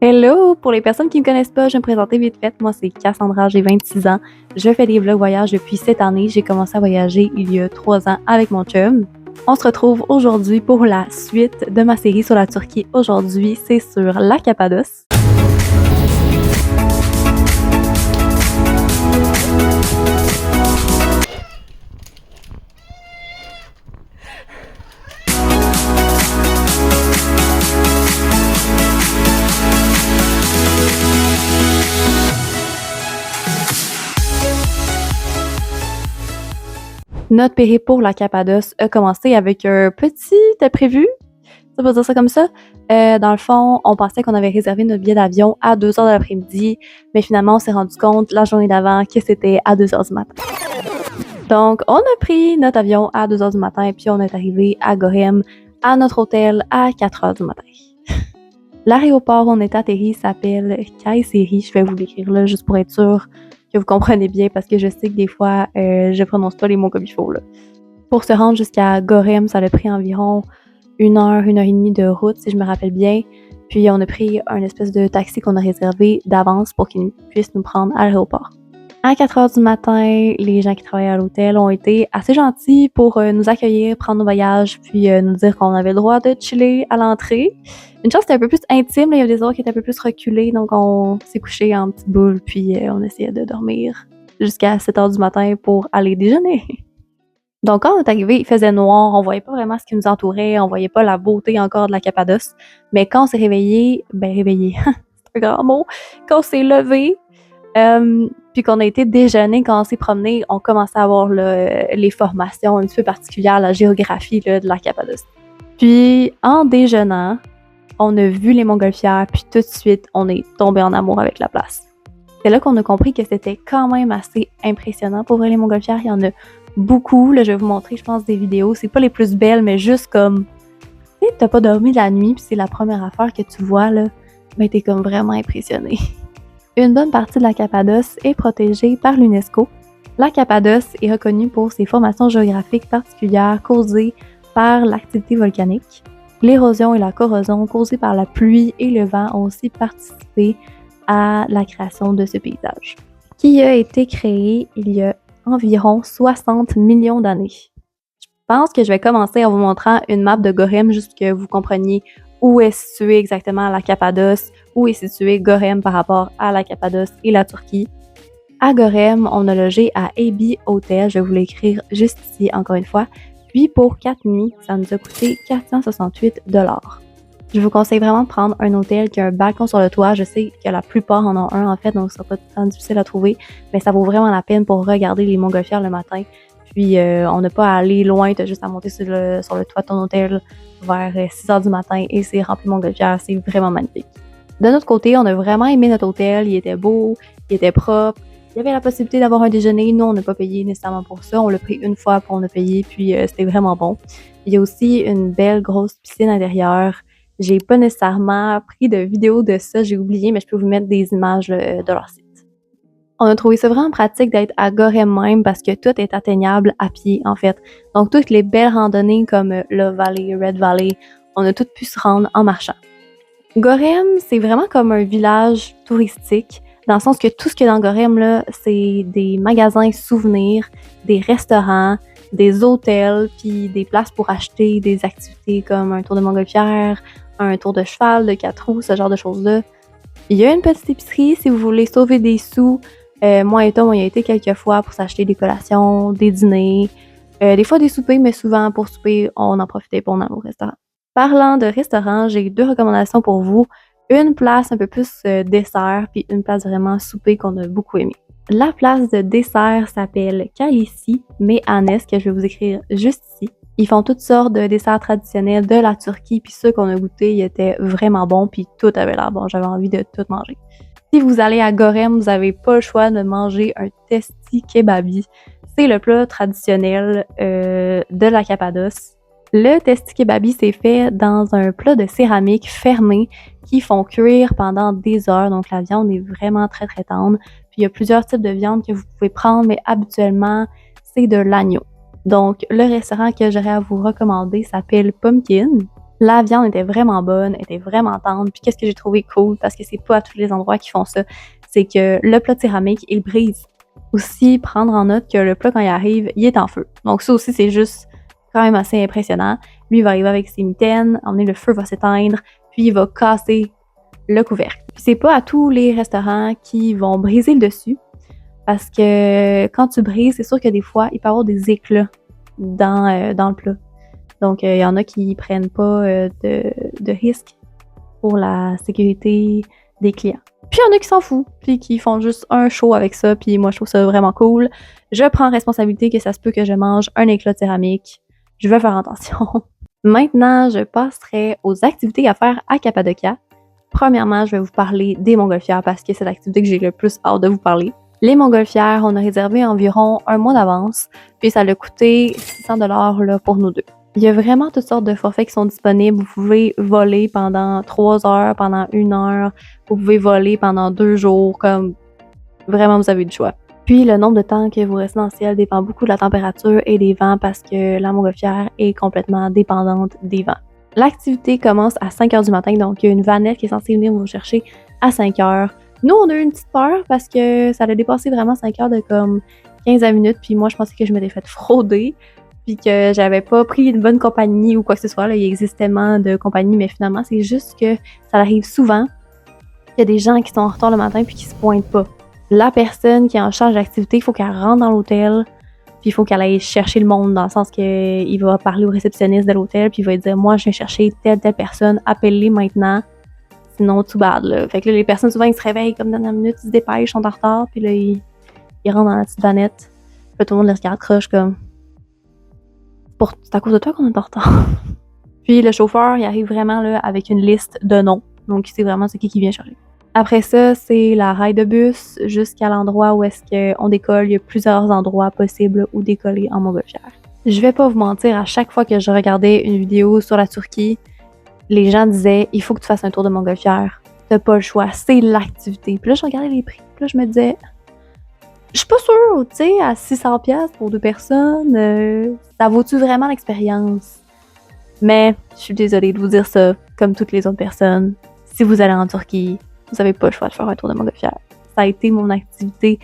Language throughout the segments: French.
Hello! Pour les personnes qui me connaissent pas, je vais me présenter vite fait. Moi, c'est Cassandra, j'ai 26 ans. Je fais des vlogs voyages depuis cette année. J'ai commencé à voyager il y a 3 ans avec mon chum. On se retrouve aujourd'hui pour la suite de ma série sur la Turquie. Aujourd'hui, c'est sur la Cappadoce. Notre périple pour la Cappadoce a commencé avec un petit imprévu, ça peut dire ça comme ça. Dans le fond, on pensait qu'on avait réservé notre billet d'avion à 2 heures de l'après-midi, mais finalement, on s'est rendu compte la journée d'avant que c'était à 2 heures du matin. Donc, on a pris notre avion à 2 heures du matin, puis on est arrivé à Gorem, à notre hôtel, à 4 heures du matin. L'aéroport où on est atterri s'appelle Kayseri. Je vais vous l'écrire là, juste pour être sûr que vous comprenez bien, parce que je sais que des fois, je prononce pas les mots comme il faut, là. Pour se rendre jusqu'à Gorem, ça a pris environ 1 heure et demie de route, si je me rappelle bien. Puis on a pris un espèce de taxi qu'on a réservé d'avance pour qu'il puisse nous prendre à l'aéroport. À 4 heures du matin, les gens qui travaillaient à l'hôtel ont été assez gentils pour nous accueillir, prendre nos bagages, puis nous dire qu'on avait le droit de chiller à l'entrée. Une chose, c'était un peu plus intime, là, il y avait des heures qui étaient un peu plus reculées, donc on s'est couché en petite boule, puis on essayait de dormir jusqu'à 7 heures du matin pour aller déjeuner. Donc quand on est arrivé, il faisait noir, on voyait pas vraiment ce qui nous entourait, on voyait pas la beauté encore de la Cappadoce. Mais quand on s'est réveillé, c'est un grand mot, quand on s'est levé, puis qu'on a été déjeuner, quand on s'est promené, on commençait à avoir les formations un petit peu particulières, la géographie là, de la Cappadoce. Puis en déjeunant, on a vu les montgolfières, puis tout de suite, on est tombé en amour avec la place. C'est là qu'on a compris que c'était quand même assez impressionnant pour vrai, les montgolfières. Il y en a beaucoup. Là, je vais vous montrer, je pense, des vidéos. C'est pas les plus belles, mais juste comme, tu sais, t'as pas dormi la nuit, puis c'est la première affaire que tu vois, là, ben t'es comme vraiment impressionné. Une bonne partie de la Cappadoce est protégée par l'UNESCO. La Cappadoce est reconnue pour ses formations géographiques particulières causées par l'activité volcanique. L'érosion et la corrosion causées par la pluie et le vent ont aussi participé à la création de ce paysage, qui a été créé il y a environ 60 millions d'années. Je pense que je vais commencer en vous montrant une map de Gorem, juste que vous compreniez où est située exactement la Cappadoce, où est situé Gorem par rapport à la Cappadoce et la Turquie. À Gorem, on a logé à Ebi Hotel, je vais vous l'écrire juste ici encore une fois. Puis pour 4 nuits, ça nous a coûté 468 $. Je vous conseille vraiment de prendre un hôtel qui a un balcon sur le toit. Je sais que la plupart en ont un en fait, donc ce sera pas tant difficile à trouver, mais ça vaut vraiment la peine pour regarder les montgolfières le matin. Puis on n'a pas à aller loin, t'as juste à monter sur le toit de ton hôtel vers 6 heures du matin et c'est rempli de montgolfières, c'est vraiment magnifique. De notre côté, on a vraiment aimé notre hôtel, il était beau, il était propre. Il y avait la possibilité d'avoir un déjeuner. Nous, on n'a pas payé nécessairement pour ça. On l'a pris une fois, puis on a payé, puis c'était vraiment bon. Il y a aussi une belle grosse piscine intérieure. J'ai pas nécessairement pris de vidéo de ça, j'ai oublié, mais je peux vous mettre des images de leur site. On a trouvé ça vraiment pratique d'être à Gorem même parce que tout est atteignable à pied, en fait. Donc, toutes les belles randonnées comme Love Valley, Red Valley, on a toutes pu se rendre en marchant. Gorem, c'est vraiment comme un village touristique, dans le sens que tout ce qu'il y a dans Gorem, là, c'est des magasins souvenirs, des restaurants, des hôtels, puis des places pour acheter des activités comme un tour de montgolfière, un tour de cheval, de 4 roues, ce genre de choses-là. Il y a une petite épicerie si vous voulez sauver des sous. Moi et Tom, on y a été quelques fois pour s'acheter des collations, des dîners, des fois des soupers, mais souvent pour souper, on en profitait pour on allait au restaurant. Parlant de restaurant, j'ai 2 recommandations pour vous. Une place un peu plus dessert, puis une place vraiment souper qu'on a beaucoup aimé. La place de dessert s'appelle Kalisi Meyhanes, que je vais vous écrire juste ici. Ils font toutes sortes de desserts traditionnels de la Turquie, puis ceux qu'on a goûtés, ils étaient vraiment bons, puis tout avait l'air bon. J'avais envie de tout manger. Si vous allez à Gorem, vous n'avez pas le choix de manger un testi kebabi. C'est le plat traditionnel de la Cappadoce. Le testi kebabi, c'est fait dans un plat de céramique fermé qui font cuire pendant des heures. Donc la viande est vraiment très très tendre. Puis il y a plusieurs types de viande que vous pouvez prendre, mais habituellement, c'est de l'agneau. Donc le restaurant que j'aurais à vous recommander s'appelle Pumpkin. La viande était vraiment bonne, était vraiment tendre. Puis qu'est-ce que j'ai trouvé cool, parce que c'est pas à tous les endroits qui font ça, c'est que le plat tyramik, il brise. Aussi, prendre en note que le plat, quand il arrive, il est en feu. Donc ça aussi, c'est juste quand même assez impressionnant. Lui, il va arriver avec ses mitaines, emmener le feu va s'éteindre, puis il va casser le couvercle. Puis c'est pas à tous les restaurants qui vont briser le dessus, parce que quand tu brises, c'est sûr que des fois, il peut y avoir des éclats dans le plat. Donc, il y en a qui prennent pas de risques pour la sécurité des clients. Puis il y en a qui s'en foutent, puis qui font juste un show avec ça, puis moi je trouve ça vraiment cool. Je prends responsabilité que ça se peut que je mange un éclat de céramique. Je vais faire attention. Maintenant, je passerai aux activités à faire à Cappadocia. Premièrement, je vais vous parler des montgolfières parce que c'est l'activité que j'ai le plus hâte de vous parler. Les montgolfières, on a réservé environ un mois d'avance, puis ça a coûté 600 $ pour nous deux. Il y a vraiment toutes sortes de forfaits qui sont disponibles. Vous pouvez voler pendant 3 heures, pendant 1 heure. Vous pouvez voler pendant 2 jours, comme vraiment vous avez du choix. Puis le nombre de temps que vous restez dans le ciel dépend beaucoup de la température et des vents parce que la montgolfière est complètement dépendante des vents. L'activité commence à 5 heures du matin, donc il y a une vanette qui est censée venir vous chercher à 5 heures. Nous, on a eu une petite peur parce que ça a dépassé vraiment 5 heures de comme 15 à minutes, puis moi, je pensais que je m'étais fait frauder, puis que j'avais pas pris une bonne compagnie ou quoi que ce soit. Là, il existe tellement de compagnies, mais finalement, c'est juste que ça arrive souvent. Il y a des gens qui sont en retard le matin puis qui se pointent pas. La personne qui est en charge d'activité, il faut qu'elle rentre dans l'hôtel, puis il faut qu'elle aille chercher le monde, dans le sens qu'il va parler au réceptionniste de l'hôtel, puis il va dire « Moi, je viens chercher telle personne, appelle-les maintenant, sinon tout bad. » Fait que là, les personnes, souvent, ils se réveillent comme dans la minute, ils se dépêchent, ils sont en retard, puis là, ils rentrent dans la petite vanette. Puis là, tout le monde les regarde, croche comme « C'est à cause de toi qu'on est en retard. » Puis le chauffeur, il arrive vraiment là avec une liste de noms, donc il sait vraiment c'est qui vient chercher. Après ça, c'est la rail de bus jusqu'à l'endroit où est-ce qu'on décolle. Il y a plusieurs endroits possibles où décoller en montgolfière. Je vais pas vous mentir, à chaque fois que je regardais une vidéo sur la Turquie, les gens disaient « Il faut que tu fasses un tour de montgolfière. T'as pas le choix, c'est l'activité. » Puis là, je regardais les prix. Puis là, je me disais « Je suis pas sûre, tu sais, à 600$ pour 2 personnes, ça vaut-tu vraiment l'expérience? » Mais je suis désolée de vous dire ça, comme toutes les autres personnes. Si vous allez en Turquie, vous n'avez pas le choix de faire un tour de montgolfière. Ça a été mon activité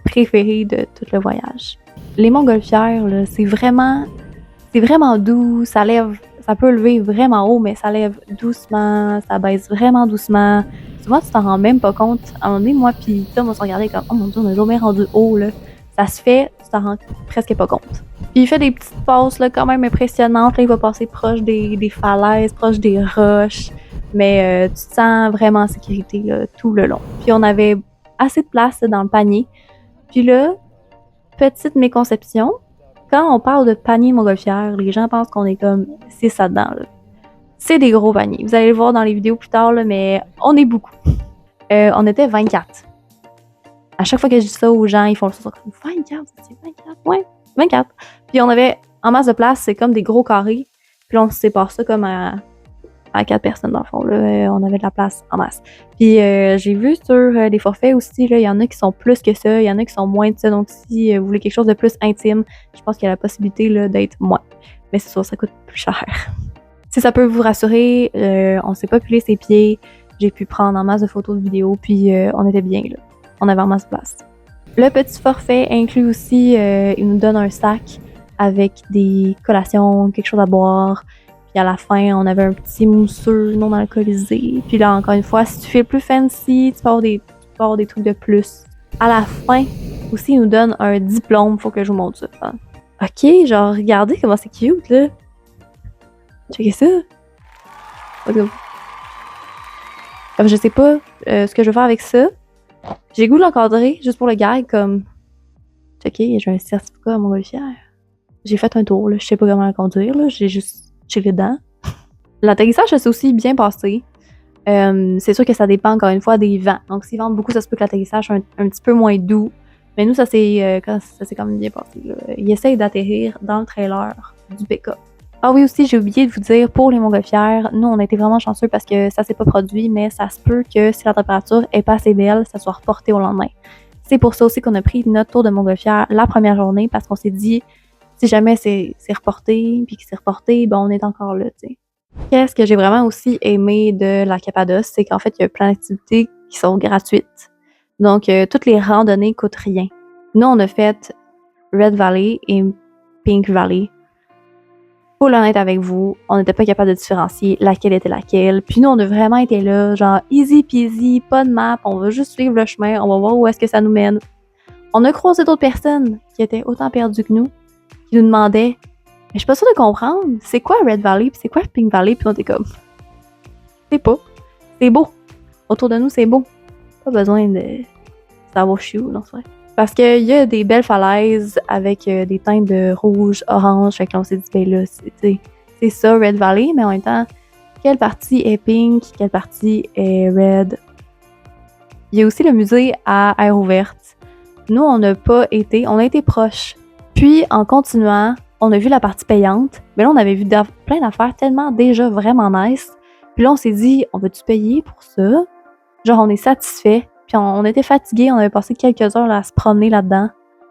préférée de tout le voyage. Les montgolfières, là, c'est vraiment doux, ça peut lever vraiment haut, mais ça lève doucement, ça baisse vraiment doucement. Souvent, tu t'en rends même pas compte. À un moment donné, moi puis Tom, on se regardait comme « Oh mon Dieu, on est jamais rendu haut, là. » Ça se fait, tu t'en rends presque pas compte. Puis il fait des petites passes là, quand même impressionnantes. Là, il va passer proche des falaises, proche des roches. Mais tu te sens vraiment en sécurité là, tout le long. Puis on avait assez de place là, dans le panier. Puis là, petite méconception, quand on parle de panier montgolfière, les gens pensent qu'on est comme 6 là-dedans. Là. C'est des gros paniers. Vous allez le voir dans les vidéos plus tard, là, mais on est beaucoup. On était 24. À chaque fois que je dis ça aux gens, ils font le son comme 24, c'est 24, ouais, 24. Puis on avait en masse de place, c'est comme des gros carrés. Puis là, on se sépare ça comme à 4 personnes dans le fond. Là, on avait de la place en masse. Puis j'ai vu sur les forfaits aussi, il y en a qui sont plus que ça, il y en a qui sont moins de ça. Donc si vous voulez quelque chose de plus intime, je pense qu'il y a la possibilité là, d'être moins. Mais c'est sûr, ça coûte plus cher. Si ça peut vous rassurer, on s'est pas pilé ses pieds. J'ai pu prendre en masse de photos, de vidéos, puis on était bien là. On avait en masse de place. Le petit forfait inclut aussi, il nous donne un sac avec des collations, quelque chose à boire. Puis à la fin, on avait un petit mousseux non alcoolisé. Puis là, encore une fois, si tu fais plus fancy, tu peux avoir des trucs de plus. À la fin, aussi, il nous donne un diplôme. Faut que je vous montre ça. Hein. Ok, genre, regardez comment c'est cute, là. Checkez ça. Comme je sais pas ce que je vais faire avec ça. J'ai le goût de l'encadrer, juste pour le gag, comme... Checkez, j'ai un certificat à montgolfière. J'ai fait un tour, là. Je sais pas comment le conduire, là. J'ai juste chillé dedans. L'atterrissage, ça s'est aussi bien passé. C'est sûr que ça dépend, encore une fois, des vents. Donc, s'ils vendent beaucoup, ça se peut que l'atterrissage soit un petit peu moins doux. Mais nous, ça s'est quand même bien passé, là. Ils essayent d'atterrir dans le trailer du pick-up. Ah oui, aussi, j'ai oublié de vous dire, pour les montgolfières, nous, on a été vraiment chanceux parce que ça s'est pas produit, mais ça se peut que si la température est pas assez belle, ça soit reporté au lendemain. C'est pour ça aussi qu'on a pris notre tour de montgolfière la première journée, parce qu'on s'est dit, si jamais c'est reporté, puis que c'est reporté, ben on est encore là, tu sais. Qu'est-ce que j'ai vraiment aussi aimé de la Cappadoce, c'est qu'en fait, il y a plein d'activités qui sont gratuites. Donc, toutes les randonnées coûtent rien. Nous, on a fait Red Valley et Pink Valley. Pour l'honnête avec vous, on n'était pas capable de différencier laquelle était laquelle. Puis nous, on a vraiment été là, genre easy peasy, pas de map, on va juste suivre le chemin, on va voir où est-ce que ça nous mène. On a croisé d'autres personnes qui étaient autant perdues que nous, qui nous demandaient « Mais je suis pas sûre de comprendre, c'est quoi Red Valley, puis c'est quoi Pink Valley? » Puis on était comme « C'est pas, c'est beau. Autour de nous, c'est beau. Pas besoin de savoir chiou, non, c'est vrai. » Parce qu'il y a des belles falaises avec des teintes de rouge, orange, fait que là, on s'est dit, ben là, c'est ça, Red Valley, mais en même temps, quelle partie est pink, quelle partie est red? Il y a aussi le musée à air ouverte. Nous, on n'a pas été, on a été proches. Puis, en continuant, on a vu la partie payante, mais là, on avait vu plein d'affaires tellement déjà vraiment nice. Puis là, on s'est dit, on va-tu payer pour ça? Genre, on est satisfait. Puis on était fatigués, on avait passé quelques heures là, à se promener là-dedans.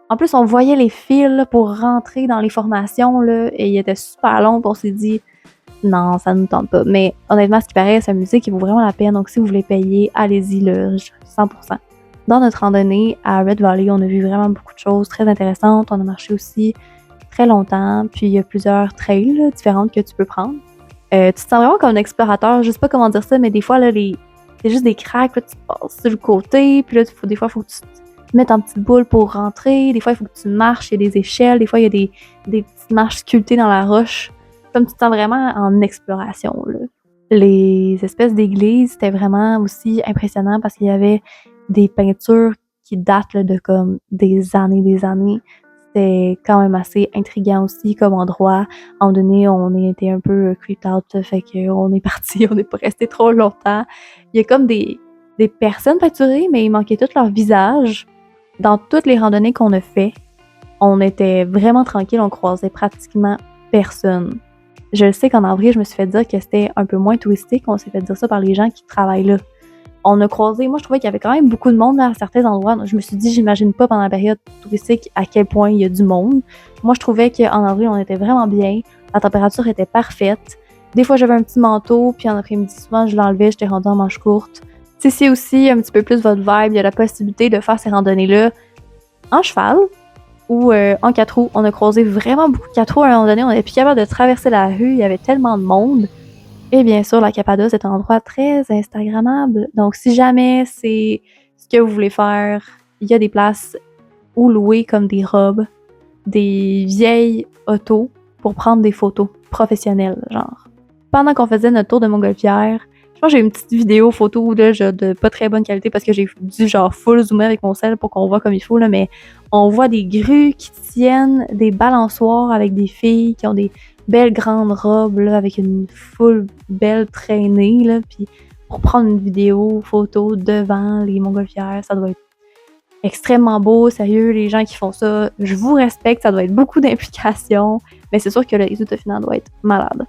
En plus, on voyait les fils là, pour rentrer dans les formations, là, et il était super long, puis on s'est dit non, ça ne nous tente pas. Mais honnêtement, ce qui paraît, c'est un musée qui vaut vraiment la peine, donc si vous voulez payer, allez-y, là, 100%. Dans notre randonnée à Red Valley, on a vu vraiment beaucoup de choses très intéressantes. On a marché aussi très longtemps, puis il y a plusieurs trails là, différentes que tu peux prendre. Tu te sens vraiment comme un explorateur, je sais pas comment dire ça, mais des fois, là, c'est juste des cracks, là, tu passes sur le côté, puis là, des fois, il faut que tu te mettes en petite boule pour rentrer, des fois, il faut que tu marches, il y a des échelles, des fois, il y a des petites marches sculptées dans la roche, comme tu te sens vraiment en exploration, là. Les espèces d'églises, c'était vraiment aussi impressionnant parce qu'il y avait des peintures qui datent là, de comme des années. C'était quand même assez intriguant aussi comme endroit. À un moment donné, on était un peu creeped out, fait qu'on est parti, on n'est pas resté trop longtemps. Il y a comme des personnes peinturées, mais il manquait tout leur visage. Dans toutes les randonnées qu'on a fait, on était vraiment tranquille, on croisait pratiquement personne. Je sais qu'en avril, je me suis fait dire que c'était un peu moins touristique, on s'est fait dire ça par les gens qui travaillent là. On a croisé, moi je trouvais qu'il y avait quand même beaucoup de monde là, à certains endroits. Je me suis dit, j'imagine pas pendant la période touristique à quel point il y a du monde. Moi je trouvais qu'en avril, on était vraiment bien, la température était parfaite. Des fois j'avais un petit manteau, puis en après-midi, souvent je l'enlevais, j'étais rendue en manche courte. Si c'est aussi un petit peu plus votre vibe, il y a la possibilité de faire ces randonnées-là en cheval ou en 4 roues. On a croisé vraiment beaucoup de 4 roues à un moment donné, on n'était plus capable de traverser la rue, il y avait tellement de monde. Et bien sûr, la Cappadoce est un endroit très instagrammable. Donc, si jamais c'est ce que vous voulez faire, il y a des places où louer comme des robes, des vieilles autos pour prendre des photos professionnelles, genre. Pendant qu'on faisait notre tour de Montgolfière, je pense que j'ai une petite vidéo photo là, de pas très bonne qualité parce que j'ai dû genre full zoomer avec mon cell pour qu'on voit comme il faut, là, mais on voit des grues qui tiennent, des balançoires avec des filles qui ont des belle grande robe là, avec une full belle traînée là, puis pour prendre une vidéo photo devant les Montgolfières, ça doit être extrêmement beau, sérieux, les gens qui font ça, je vous respecte, ça doit être beaucoup d'implication, mais c'est sûr que le résultat final doit être malade.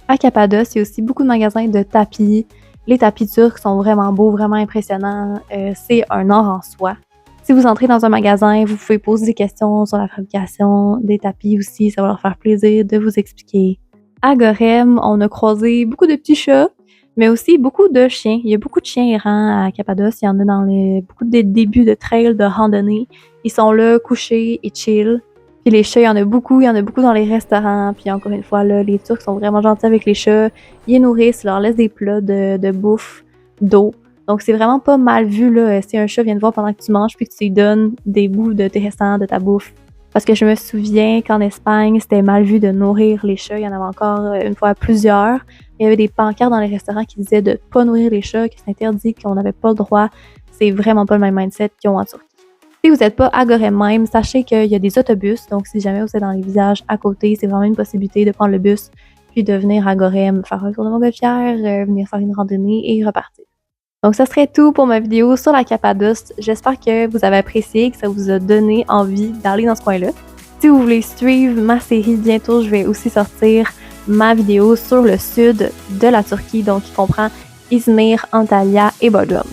À Cappadoce, il y a aussi beaucoup de magasins de tapis. Les tapis turcs sont vraiment beaux, vraiment impressionnants. C'est un art en soi. Si vous entrez dans un magasin, vous pouvez poser des questions sur la fabrication des tapis aussi. Ça va leur faire plaisir de vous expliquer. À Gorem, on a croisé beaucoup de petits chats, mais aussi beaucoup de chiens. Il y a beaucoup de chiens errants à Cappadoce. Il y en a dans beaucoup de débuts de trail, de randonnée. Ils sont là, couchés et chill. Puis les chats, il y en a beaucoup dans les restaurants. Puis encore une fois, là, les Turcs sont vraiment gentils avec les chats. Ils les nourrissent, ils leur laissent des plats de bouffe, d'eau. Donc c'est vraiment pas mal vu là, si un chat vient te voir pendant que tu manges puis que tu lui donnes des bouts de tes restants, de ta bouffe. Parce que je me souviens qu'en Espagne, c'était mal vu de nourrir les chats. Il y en avait encore une fois plusieurs. Il y avait des pancartes dans les restaurants qui disaient de pas nourrir les chats, que c'est interdit, qu'on n'avait pas le droit. C'est vraiment pas le même mindset qu'ils ont en Turquie. Si vous n'êtes pas à Gorem même, sachez qu'il y a des autobus. Donc si jamais vous êtes dans les villages à côté, c'est vraiment une possibilité de prendre le bus puis de venir à Gorem, faire un tour de Montgolfière, venir faire une randonnée et repartir. Donc, ça serait tout pour ma vidéo sur la Cappadoce. J'espère que vous avez apprécié, que ça vous a donné envie d'aller dans ce coin-là. Si vous voulez suivre ma série, bientôt, je vais aussi sortir ma vidéo sur le sud de la Turquie, donc qui comprend Izmir, Antalya et Bodrum.